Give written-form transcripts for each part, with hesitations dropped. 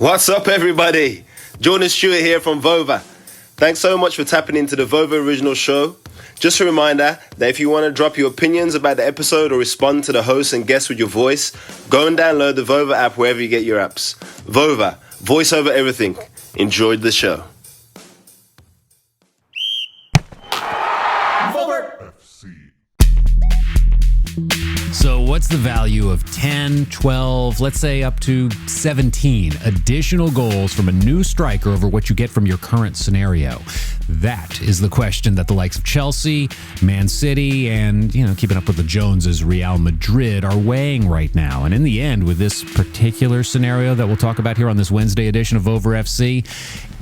What's up, everybody? Jordan Stewart here from Vover. Thanks so much for tapping into the Vover Original Show. Just a reminder that if you want to drop your opinions about the episode or respond to the host and guests with your voice, go and download the Vover app wherever you get your apps. Vover, voice over everything. Enjoyed the show. So what's the value of 10, 12, let's say up to 17 additional goals from a new striker over what you get from your current scenario? That is the question that the likes of Chelsea, Man City, and, keeping up with the Joneses, Real Madrid are weighing right now. And in the end, with this particular scenario that we'll talk about here on this Wednesday edition of Vover FC,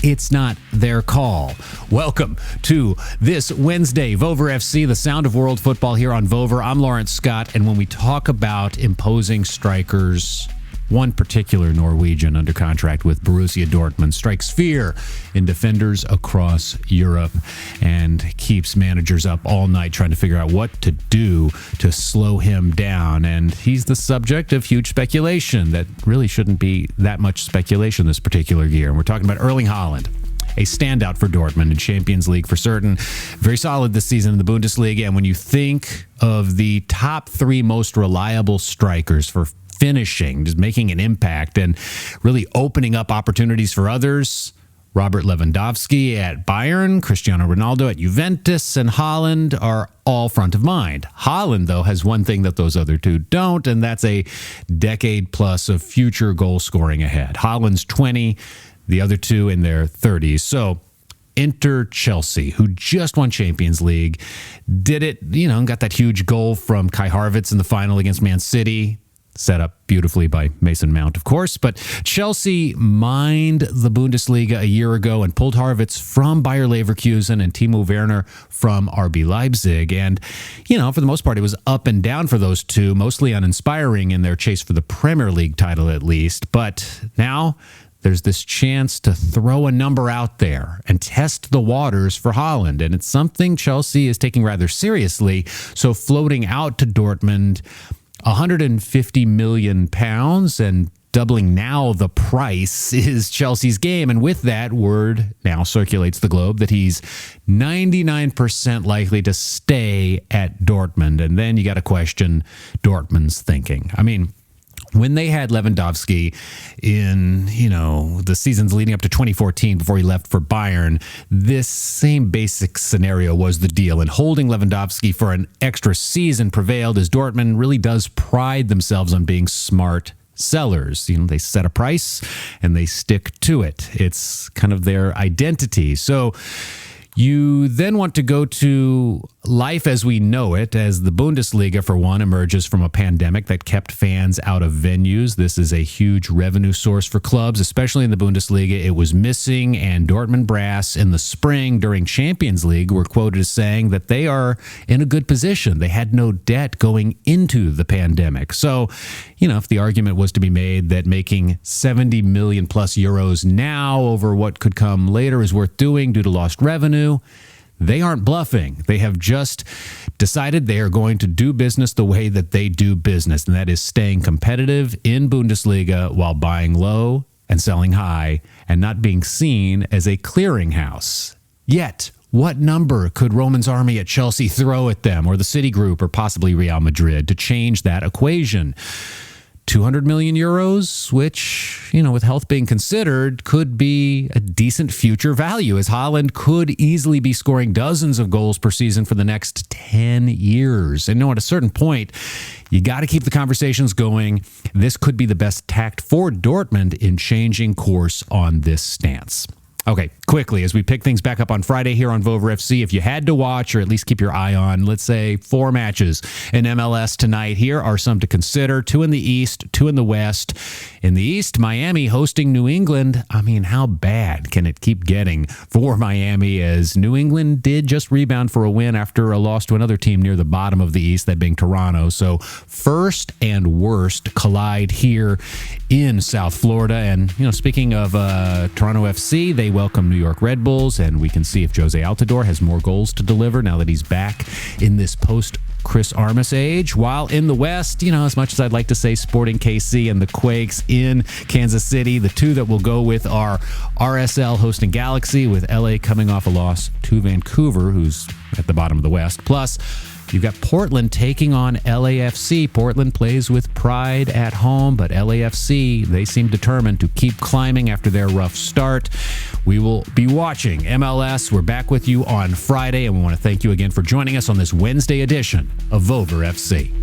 it's not their call. Welcome to this Wednesday, Vover FC, the sound of world football here on Vover. I'm Laurence Scott, and when we talk about imposing strikers, one particular Norwegian under contract with Borussia Dortmund strikes fear in defenders across Europe and keeps managers up all night trying to figure out what to do to slow him down. And he's the subject of huge speculation that really shouldn't be that much speculation this particular year. And we're talking about Erling Haaland, a standout for Dortmund in Champions League for certain. Very solid this season in the Bundesliga. And when you think of the top three most reliable strikers for finishing, just making an impact and really opening up opportunities for others, Robert Lewandowski at Bayern, Cristiano Ronaldo at Juventus, and Haaland are all front of mind. Haaland, though, has one thing that those other two don't, and that's a decade plus of future goal scoring ahead. Haaland's 20, the other two in their 30s. So enter Chelsea, who just won Champions League, did it, got that huge goal from Kai Havertz in the final against Man City, set up beautifully by Mason Mount, of course. But Chelsea mined the Bundesliga a year ago and pulled Havertz from Bayer Leverkusen and Timo Werner from RB Leipzig. And, for the most part, it was up and down for those two, mostly uninspiring in their chase for the Premier League title, at least. But now there's this chance to throw a number out there and test the waters for Haaland. And it's something Chelsea is taking rather seriously. So floating out to Dortmund £150 million and doubling now the price is Chelsea's game. And with that, word now circulates the globe that he's 99% likely to stay at Dortmund. And then you got to question Dortmund's thinking. I mean, when they had Lewandowski in, the seasons leading up to 2014 before he left for Bayern, this same basic scenario was the deal. And holding Lewandowski for an extra season prevailed as Dortmund really does pride themselves on being smart sellers. They set a price and they stick to it. It's kind of their identity. So you then want to go to life as we know it, as the Bundesliga, for one, emerges from a pandemic that kept fans out of venues. This is a huge revenue source for clubs, especially in the Bundesliga. It was missing, and Dortmund brass in the spring during Champions League were quoted as saying that they are in a good position. They had no debt going into the pandemic. So, if the argument was to be made that making 70 million plus euros now over what could come later is worth doing due to lost revenue, they aren't bluffing. They have just decided they are going to do business the way that they do business, and that is staying competitive in Bundesliga while buying low and selling high and not being seen as a clearinghouse. Yet, what number could Roman's army at Chelsea throw at them, or the City Group, or possibly Real Madrid, to change that equation? 200 million euros, which, with health being considered, could be a decent future value, as Haaland could easily be scoring dozens of goals per season for the next 10 years. And at a certain point, you got to keep the conversations going. This could be the best tact for Dortmund in changing course on this stance. Okay, quickly, as we pick things back up on Friday here on Vover FC, if you had to watch or at least keep your eye on, let's say, 4 matches in MLS tonight, here are some to consider. 2 in the East, 2 in the West. In the East, Miami hosting New England. I mean, how bad can it keep getting for Miami, as New England did just rebound for a win after a loss to another team near the bottom of the East, that being Toronto. So first and worst collide here in South Florida. And, speaking of Toronto FC, they welcome New York Red Bulls, and we can see if Jose Altidore has more goals to deliver now that he's back in this post Chris Armas age. While in the West, as much as I'd like to say Sporting KC and the Quakes in Kansas City, the two that will go with are RSL hosting Galaxy, with LA coming off a loss to Vancouver, who's at the bottom of the West. Plus, you've got Portland taking on LAFC. Portland plays with pride at home, but LAFC, they seem determined to keep climbing after their rough start. We will be watching MLS. We're back with you on Friday, and we want to thank you again for joining us on this Wednesday edition of Vover FC.